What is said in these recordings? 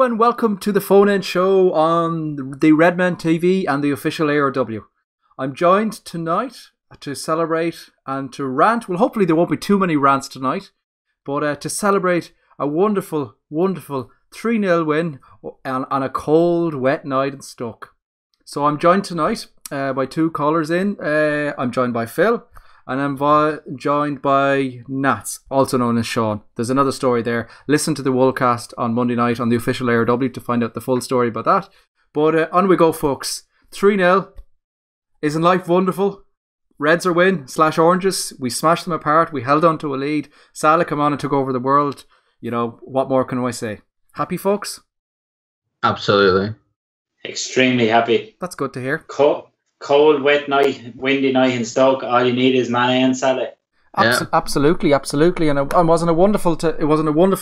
and welcome to the phone-in show on the Redmen TV and the official ARW. I'm joined tonight to celebrate and to rant. Well, hopefully there won't be too many rants tonight, but to celebrate a wonderful, wonderful 3-0 win on a cold, wet night in Stoke. So I'm joined tonight by two callers in. I'm joined by Phil. And I'm joined by Nats, also known as Sean. There's another story there. Listen to the Wolecast on Monday night on the official ARW to find out the full story about that. But on we go, folks. 3-0. Isn't life wonderful? Reds are win / oranges. We smashed them apart. We held on to a lead. Salah came on and took over the world. You know, what more can I say? Happy, folks? Absolutely. Extremely happy. That's good to hear. Cold, wet night, windy night in Stoke. All you need is Mane and Salah. Absolutely, and it wasn't a wonderful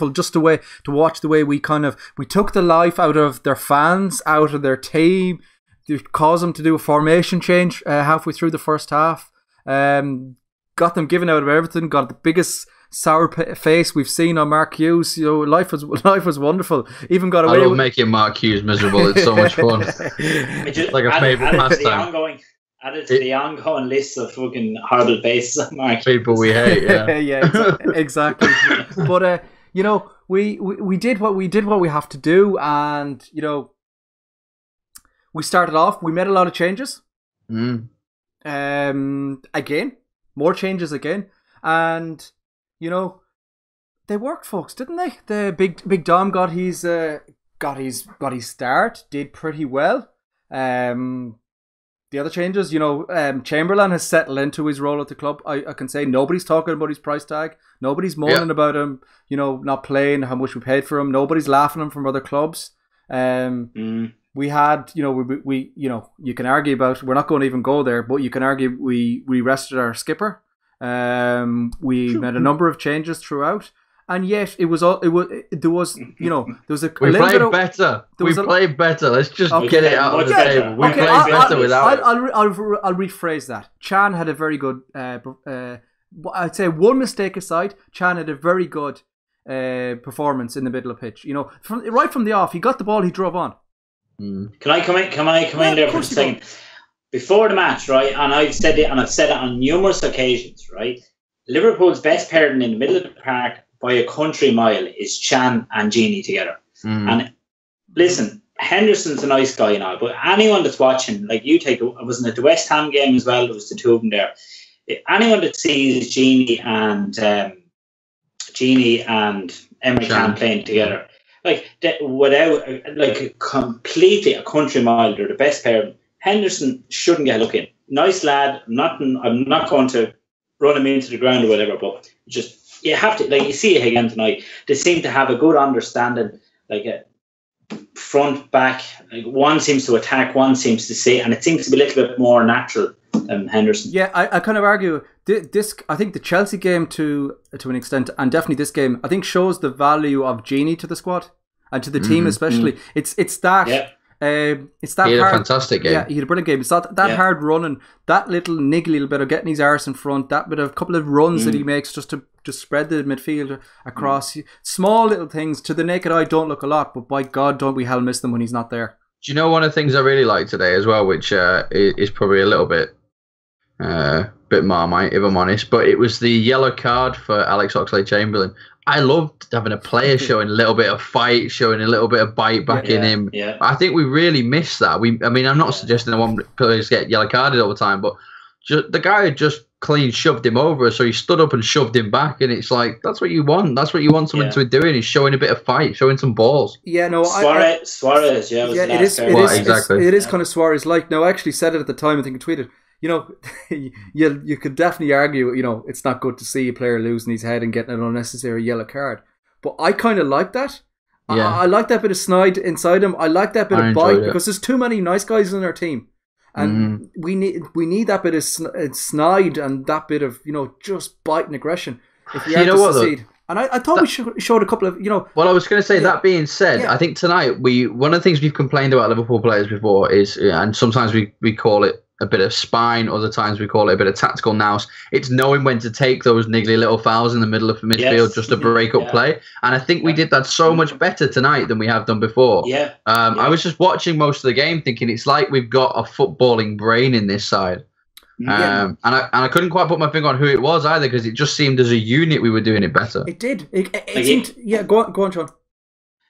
just the way to watch the way we took the life out of their fans, out of their team, caused them to do a formation change halfway through the first half. Got them giving out of everything. Got the biggest sour face we've seen on Mark Hughes. You know, life was wonderful. Even got away. I love making Mark Hughes miserable. It's so much fun. Like a favourite pastime. Added to the ongoing list of fucking horrible faces on Mark. People we hate. Yeah, yeah, exactly. But you know, we did what we have to do, and you know, we started off. We made a lot of changes. Again, more changes again, and you know, they worked, folks, didn't they? The big Dom got his start, did pretty well. The other changes, you know, Chamberlain has settled into his role at the club. I can say nobody's talking about his price tag. Nobody's moaning about him, you know, not playing, how much we paid for him. Nobody's laughing at him from other clubs. We had, you know, we you know, you can argue about, we're not going to even go there, but you can argue we rested our skipper. We made a number of changes throughout, and yet there was a played better. We played better. Let's just get it out of the table. We played better without it. I'll rephrase that. Chan had a very good. I'd say one mistake aside, Chan had a very good performance in the middle of pitch. You know, right from the off, he got the ball, he drove on. Can I come in there for a second? Before the match, right, and I've said it on numerous occasions, right? Liverpool's best pairing in the middle of the park by a country mile is Chan and Gini together. And listen, Henderson's a nice guy and all, but anyone that's watching, like you I wasn't at the West Ham game as well, there was the two of them there. Anyone that sees Gini and Emre Can playing together, without completely a country mile, they're the best pair. Henderson shouldn't get a look in. Nice lad. I'm not going to run him into the ground or whatever, but just you have to, like, you see it again tonight. They seem to have a good understanding, like a front back. Like, one seems to attack, one seems to sit, and it seems to be a little bit more natural than Henderson. Yeah, I kind of argue this. I think the Chelsea game to an extent, and definitely this game, I think shows the value of Gini to the squad and to the team especially. It's that. Yeah. It's that he had hard, a fantastic game. Yeah, he had a brilliant game. It's that hard running, that little little bit of getting his arse in front, that bit of couple of runs that he makes just to spread the midfield across. Small little things to the naked eye don't look a lot, but by God, don't we hell miss them when he's not there. Do you know one of the things I really like today as well, which is probably a little bit Marmite, if I'm honest, but it was the yellow card for Alex Oxlade-Chamberlain. I loved having a player showing a little bit of fight, showing a little bit of bite back in him. Yeah. I think we really missed that. I'm not suggesting I want players get yellow carded all the time, but the guy had just clean shoved him over, so he stood up and shoved him back, and it's like, that's what you want. That's what you want someone to be doing, is showing a bit of fight, showing some balls. Yeah, no, Suarez, exactly. It is kind of Suarez-like. No, I actually said it at the time, I think I tweeted. You know, you could definitely argue, you know, it's not good to see a player losing his head and getting an unnecessary yellow card. But I kind of like that. Yeah. I like that bit of snide inside him. I like that bit of bite, because there's too many nice guys in our team. And we need that bit of snide and that bit of, you know, just bite and aggression if we are to succeed. And I thought we showed a couple of, you know... Well, I was going to say, that being said, I think tonight, one of the things we've complained about Liverpool players before is, and sometimes we call it a bit of spine. Other times we call it a bit of tactical nous. It's knowing when to take those niggly little fouls in the middle of midfield just to break up play. And I think we did that so much better tonight than we have done before. I was just watching most of the game thinking it's like we've got a footballing brain in this side. And I couldn't quite put my finger on who it was either, because it just seemed as a unit we were doing it better. It did. It seemed, go on, Sean.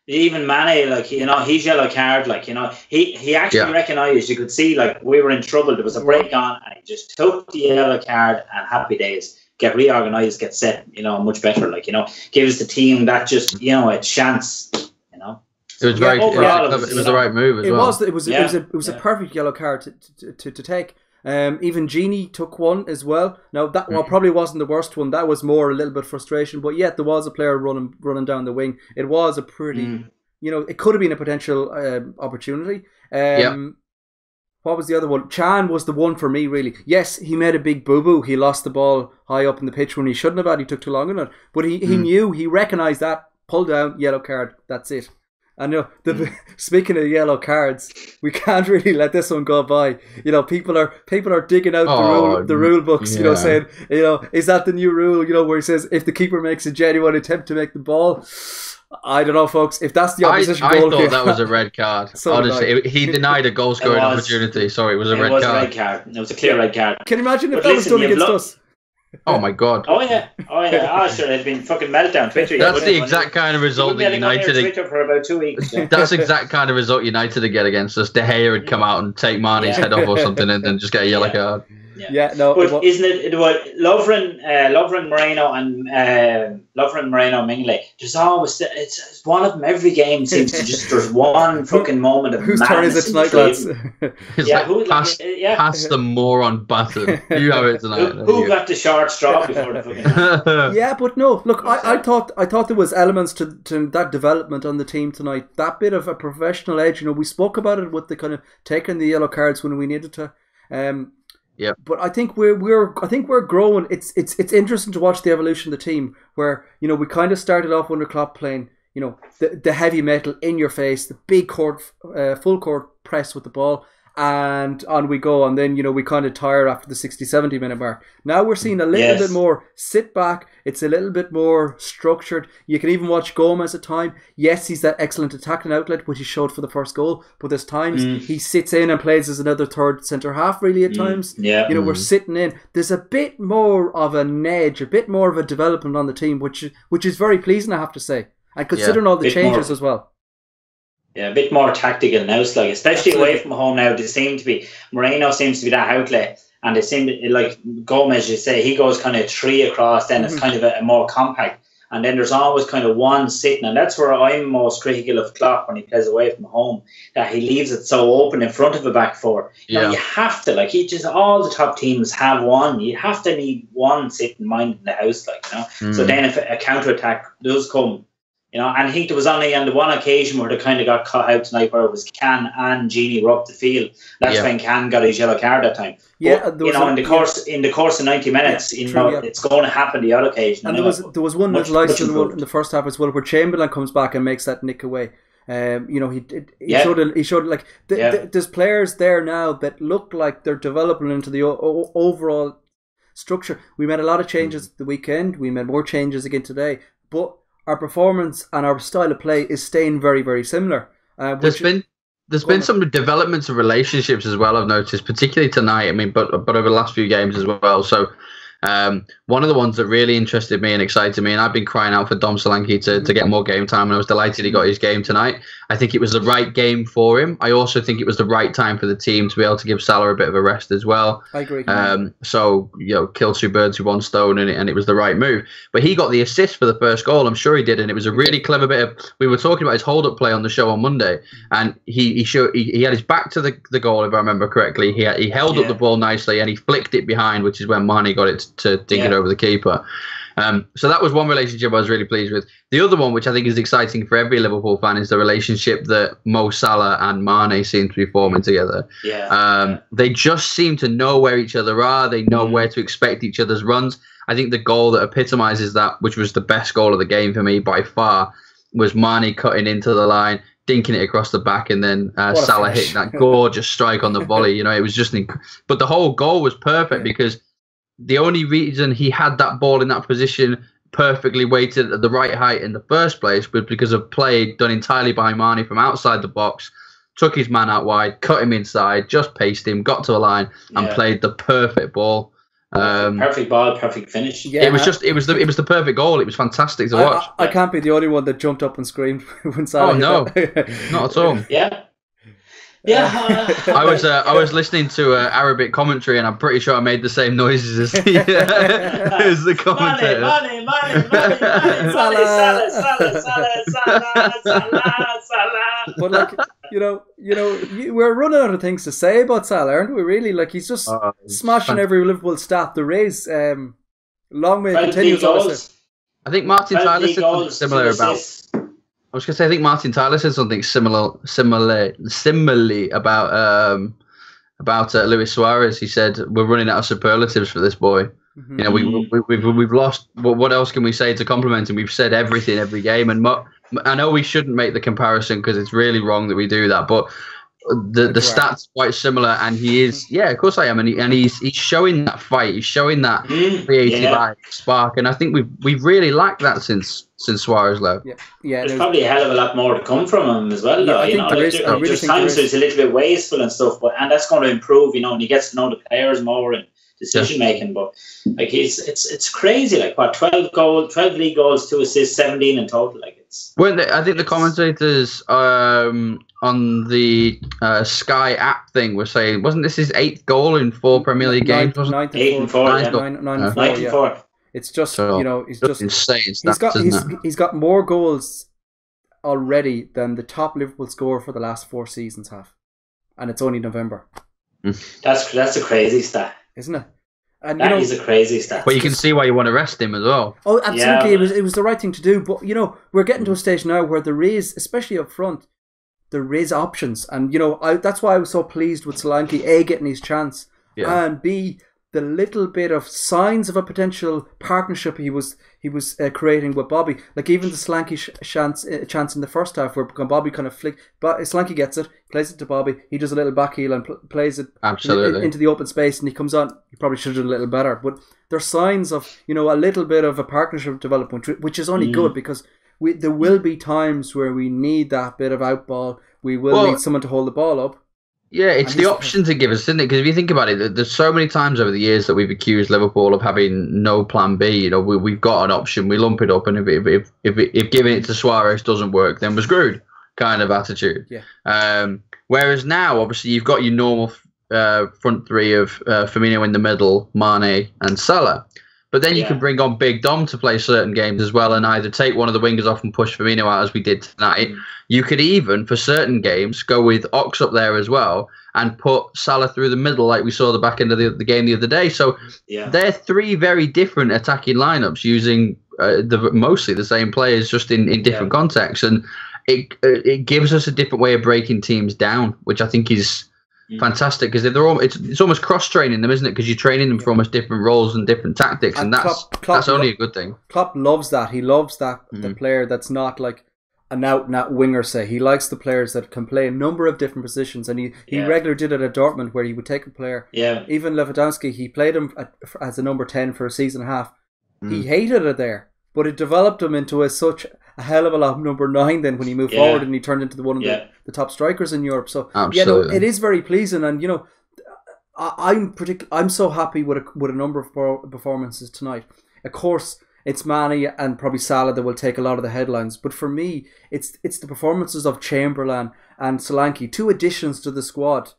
Even Mane, like, you know, his yellow card, like, you know, he actually recognised, you could see, like, we were in trouble. There was a break on, and he just took the yellow card, and happy days. Get reorganised, get set, you know, much better. Like, you know, gives the team that just, you know, a chance, you know. It was very. Overall, it was the right move as well. It was a perfect yellow card to take. Even Genie took one as well. Now that probably wasn't the worst one. That was more a little bit frustration, but yet there was a player running down the wing. It was a pretty, you know, it could have been a potential opportunity. What was the other one? Chan was the one for me, really. Yes, he made a big boo-boo. He lost the ball high up in the pitch when he shouldn't have had. He took too long on it. But he knew, he recognised that, pulled down, yellow card, that's it. I know. Speaking of yellow cards, we can't really let this one go by. You know, people are digging out the rule books. You know, saying, you know, is that the new rule? You know, where he says if the keeper makes a genuine attempt to make the ball. I don't know, folks. If that's the opposition goal, I thought that was a red card. Honestly, he denied a goal scoring opportunity. Sorry, it was a red card. It was a red card. It was a clear red card. Can you imagine if that was done against us? Oh my god! Oh yeah! Sure, it'd been fucking meltdown. Twitter. That's the exact kind of result that United. Twitter for about 2 weeks. Yeah. That's the exact kind of result United would get against us. De Gea would come out and take Mane's head off or something, and then just get a yellow card. No. But isn't it Lovren Moreno and Lovren Moreno Mingley? There's always it's one of them every game seems to just there's one fucking moment of whose turn is it tonight, lads? Pass the moron button. You have it tonight. Who got the short straw before the fucking? Yeah, but no. Look, I thought there was elements to that development on the team tonight. That bit of a professional edge. You know, we spoke about it with the kind of taking the yellow cards when we needed to. Yeah, but I think we're growing. It's interesting to watch the evolution of the team. Where, you know, we kind of started off under Klopp playing, you know, the heavy metal in your face, the big court, full court press with the ball, and on we go. And then, you know, we kind of tire after the 60-70 minute mark. Now we're seeing a little bit more sit back. It's a little bit more structured. You can even watch Gomez at time. Yes, he's that excellent attacking outlet, which he showed for the first goal. But there's times he sits in and plays as another third centre half. Really, at times, you know, we're sitting in. There's a bit more of an edge, a bit more of a development on the team, which is very pleasing, I have to say. And considering all the changes as well. Yeah, a bit more tactical now, like, especially away from home now. Moreno seems to be that outlet, and they seem to, like Gomez, you say, he goes kind of three across, then it's kind of a more compact, and then there's always kind of one sitting, and that's where I'm most critical of Klopp when he plays away from home, that he leaves it so open in front of a back four. You know, you have to, like, all the top teams have one. You have to need one sitting minding the house, like, you know. So then if a counter attack does come. You know, and I think there was only on the one occasion where they kind of got caught out tonight, where it was Can and Genie were up the field. That's when Can got his yellow card that time. Yeah, but, you know, in the course of 90 minutes, it's going to happen the other occasion. And there was one little ice in the first half as well, where Chamberlain comes back and makes that nick away. You know, he showed like there's players there now that look like they're developing into the overall structure. We made a lot of changes the weekend. We made more changes again today, but our performance and our style of play is staying very, very similar. There's been some developments of relationships as well, I've noticed, particularly tonight. I mean, but over the last few games as well. So one of the ones that really interested me and excited me, and I've been crying out for Dom Solanke to get more game time, and I was delighted he got his game tonight. I think it was the right game for him. I also think it was the right time for the team to be able to give Salah a bit of a rest as well. I agree. So, you know, kill two birds with one stone, and it was the right move. But he got the assist for the first goal, I'm sure he did, and it was a really clever bit of... We were talking about his hold-up play on the show on Monday, and he had his back to the goal, if I remember correctly. He held up the ball nicely, and he flicked it behind, which is when Mane got it to dink it over the keeper. So that was one relationship I was really pleased with. The other one, which I think is exciting for every Liverpool fan, is the relationship that Mo Salah and Mane seem to be forming together. They just seem to know where each other are. They know where to expect each other's runs. I think the goal that epitomises that, which was the best goal of the game for me by far, was Mane cutting into the line, dinking it across the back, and then Salah hit that gorgeous strike on the volley. You know, it was just but the whole goal was perfect because the only reason he had that ball in that position perfectly weighted at the right height in the first place was because of play done entirely by Mane from outside the box. Took his man out wide, cut him inside, just paced him, got to a line, and played the perfect ball. Perfect ball, perfect finish. Yeah, it was the perfect goal. It was fantastic to watch. I can't be the only one that jumped up and screamed when Salah. Oh no, not at all. Yeah. I was listening to Arabic commentary, and I'm pretty sure I made the same noises as the commentator. Salah. But like, we're running out of things to say about Salah, aren't we? Really, like he's just smashing every Liverpool stat there is. Long way continues. I think Martin Tyler said something similar about. I was going to say, I think Martin Tyler said something similarly about Luis Suarez. He said, "We're running out of superlatives for this boy. Mm-hmm. You know, we've lost. What else can we say to compliment him? We've said everything every game, and I know we shouldn't make the comparison because it's really wrong that we do that, but." The stats are quite similar, and he is. Yeah, of course I am, and he's showing that fight. He's showing that creative spark, and I think we've really lacked that since Suarez left. Yeah. There's probably a hell of a lot more to come from him as well. Though, there's times it's a little bit wasteful and stuff, and that's going to improve. You know, when he gets to know the players more and decision making. But like it's crazy. Like what 12 league goals, 2 assists, 17 in total. Like it's. I think the commentators on the Sky app thing were saying, wasn't this his 8th goal in 4 Premier League games? 8 and 4. 9 and 4. It's just he's just insane. He's got more goals already than the top Liverpool scorer for the last 4 seasons have, and it's only November. That's a crazy stat, isn't it? And that is a crazy stat. But you can see why you want to rest him as well. Oh, absolutely. It was the right thing to do. But we're getting to a stage now where there is, especially up front, there is options, and that's why I was so pleased with Solanke, A, getting his chance, and B, the little bit of signs of a potential partnership he was creating with Bobby. Like even the Solanke chance in the first half where Bobby kind of Solanke gets it, plays it to Bobby, he does a little back heel and plays it into the open space, and he comes on. He probably should have done a little better, but there's signs of a little bit of a partnership development, which is only good because there will be times where we need that bit of outball. We will need someone to hold the ball up. Yeah, it's the option to give us, isn't it? Because if you think about it, there's so many times over the years that we've accused Liverpool of having no plan B. We've got an option, we lump it up, and if giving it to Suarez doesn't work, then we're screwed kind of attitude. Yeah. Whereas now, obviously, you've got your normal front three of Firmino in the middle, Mane, and Salah. But then you can bring on Big Dom to play certain games as well, and either take one of the wingers off and push Firmino out as we did tonight. You could even, for certain games, go with Ox up there as well and put Salah through the middle like we saw the back end of the game the other day. So they're 3 very different attacking lineups using mostly the same players just in different contexts. And it gives us a different way of breaking teams down, which I think is fantastic, because it's almost cross-training them, isn't it? Because you're training them for almost different roles and different tactics, and that's only a good thing. Klopp loves that. He loves that the player that's not like an out-and-out winger, say. He likes the players that can play a number of different positions, and he regularly did it at Dortmund, where he would take a player. Yeah. Even Lewandowski, he played him as a number 10 for a season and a half. He hated it there, but it developed him into such a hell of a lot number 9 then when he moved forward, and he turned into one of the top strikers in Europe. So it is very pleasing, and I'm so happy with a number of performances tonight. Of course, it's Mane and probably Salah that will take a lot of the headlines, but for me, it's the performances of Chamberlain and Solanke, 2 additions to the squad.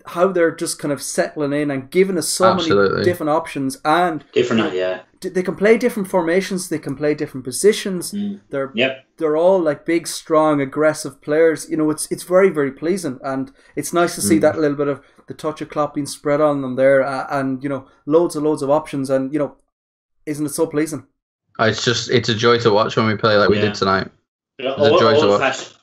How they're just kind of settling in and giving us so many different options, and they can play different formations, they can play different positions. They're all like big, strong, aggressive players. It's very, very pleasing, and it's nice to see that little bit of the touch of Klopp being spread on them there, and loads of options, and isn't it so pleasing? It's a joy to watch when we play like we did tonight.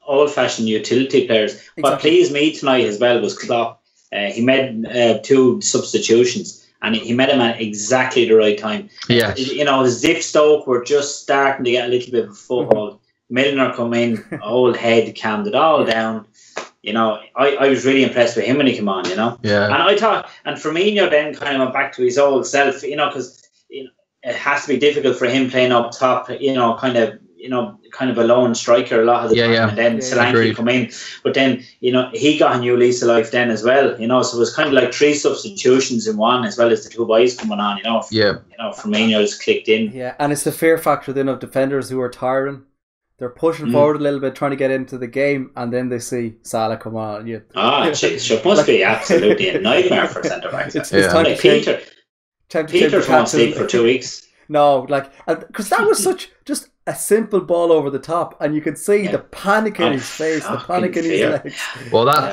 Old-fashioned utility players. Exactly. What pleased me tonight as well was Klopp. He made 2 substitutions, and he made them at exactly the right time. Yes. Zip Stoke were just starting to get a little bit of a foothold. Milner come in, old head, calmed it all down. You know, I was really impressed with him when he came on, you know. Yeah. And I thought, and Firmino then kind of went back to his old self, you know, because it has to be difficult for him playing up top, you know, kind of a lone striker a lot of the time. And then Solanke come in. But then, you know, he got a new lease of life then as well, you know. So it was kind of like 3 substitutions in one, as well as the 2 boys coming on, you know. You know, Firmino's clicked in. Yeah, and it's the fear factor then of defenders who are tiring. They're pushing forward a little bit, trying to get into the game, and then they see Salah come on. Jeez, it must be absolutely a nightmare for centre-backs. It's time to Peter won't sleep for 2 weeks. No, like, because that was just a simple ball over the top, and you could see the panic in his face, the panic in his legs. Well, that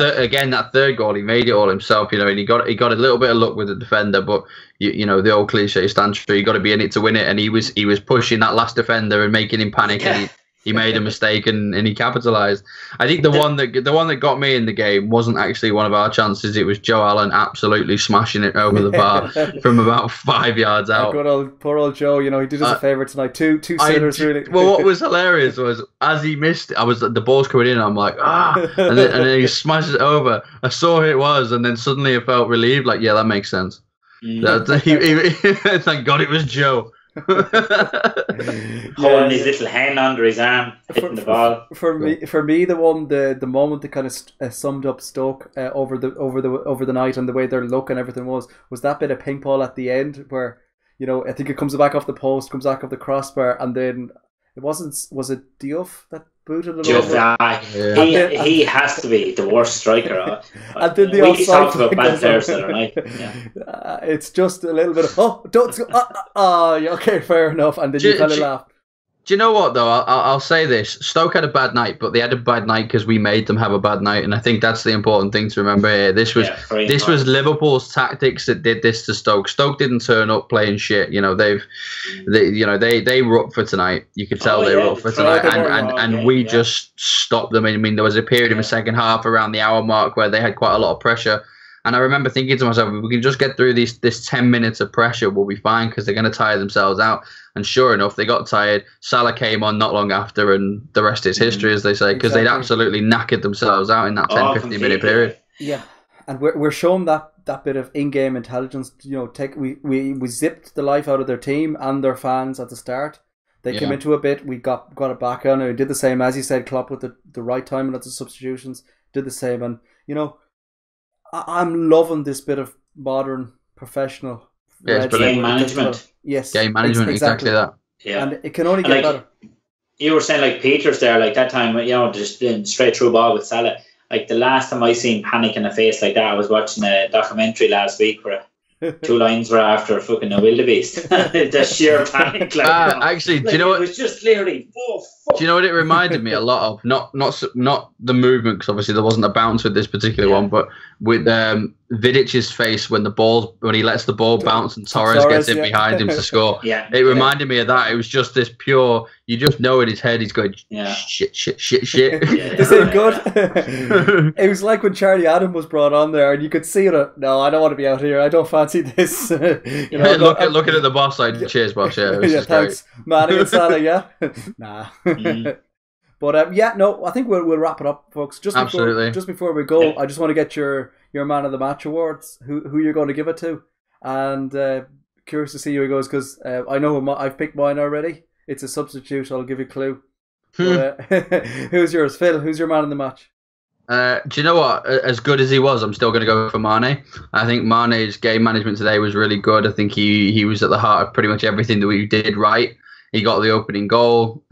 third goal, he made it all himself, you know, and he got a little bit of luck with the defender, but you know, the old cliche stands true. You got to be in it to win it, and he was pushing that last defender and making him panic, and he made a mistake and he capitalised. I think the one that got me in the game wasn't actually one of our chances. It was Joe Allen absolutely smashing it over the bar from about 5 yards out. Poor old Joe. You know, he did us a favour tonight. Two sitters really. Well, what was hilarious was as he missed it, the ball's coming in. I'm like and then he smashes it over. I saw who it was, and then suddenly I felt relieved. Like, yeah, that makes sense. Thank God it was Joe. Holding his little hand under his arm, hitting the ball. For me, the moment that kind of summed up Stoke over the night and the way their look and everything was that bit of ping pong at the end where, you know, I think it comes back off the post, comes back off the crossbar, and then was it Diouf that booted it over? He has to be the worst striker. And then the we talked about bad players the other night. It's just a little bit of okay, fair enough, and then you kind of laugh. Do you know what, though? I'll say this. Stoke had a bad night, but they had a bad night because we made them have a bad night, and I think that's the important thing to remember here. This was Liverpool's tactics that did this to Stoke. Stoke didn't turn up playing shit. You know, they were up for tonight. You could tell they were up for tonight, and we just stopped them. I mean, there was a period in the second half around the hour mark where they had quite a lot of pressure. And I remember thinking to myself, if we can just get through this 10 minutes of pressure, we'll be fine because they're going to tire themselves out. And sure enough, they got tired. Salah came on not long after, and the rest is history, as they say, because they'd absolutely knackered themselves out in that 10-15 minute period. Yeah, and we're shown that bit of in-game intelligence. You know, we zipped the life out of their team and their fans at the start. They came into a bit, we got it back on, and we did the same, as you said, Klopp with the right timing of the substitutions, did the same, and, you know, I'm loving this bit of modern professional game management. Yes, game management, exactly that. Yeah, and it can only get better. You were saying like Peters there, like that time, you know, just straight through ball with Salah. Like the last time I seen panic in a face like that, I was watching a documentary last week where 2 lines were after fucking a wildebeest. The sheer panic. Like, actually, do you know what? It was just clearly. Oh, fuck. Do you know what it reminded me a lot of? Not the movement, because obviously there wasn't a bounce with this particular one, but with Vidic's face when he lets the ball bounce and Torres gets in behind him to score. It reminded me of that. It was just this pure. You just know in his head he's going shit. Is it good? It was like when Charlie Adam was brought on there, and you could see it. No, I don't want to be out here. I don't fancy this. You know, looking at the boss side. Cheers, boss. Yeah, thanks, Manny and Salah. Yeah, nah. But I think we'll wrap it up, folks. Just before we go, I just want to get your man of the match awards. Who you're going to give it to, and curious to see who it goes, because I know I've picked mine already. It's a substitute. I'll give you a clue. But, who's yours, Phil? Who's your man of the match? Do you know what? As good as he was, I'm still going to go for Mane. I think Mane's game management today was really good. I think he was at the heart of pretty much everything that we did right. He got the opening goal.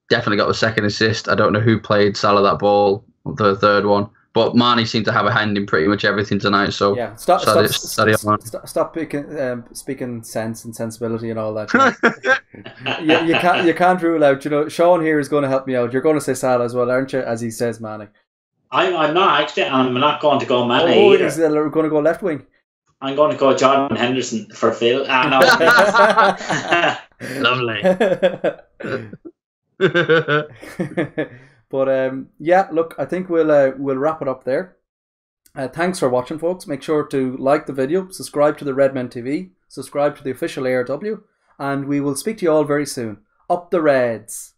Definitely got the second assist. I don't know who played Salah that ball, the third one. But Mane seemed to have a hand in pretty much everything tonight. So yeah, stop speaking sense and sensibility and all that. You can't rule out. You know, Sean here is going to help me out. You're going to say Salah as well, aren't you? As he says Mane. I'm not actually. I'm not going to go Mane either. We're going to go left wing. I'm going to go Jordan Henderson for Phil. No. Lovely. But look, I think we'll wrap it up there. Thanks for watching, folks. Make sure to like the video, subscribe to the Redmen TV, subscribe to the official ARW, and we will speak to you all very soon. Up the Reds!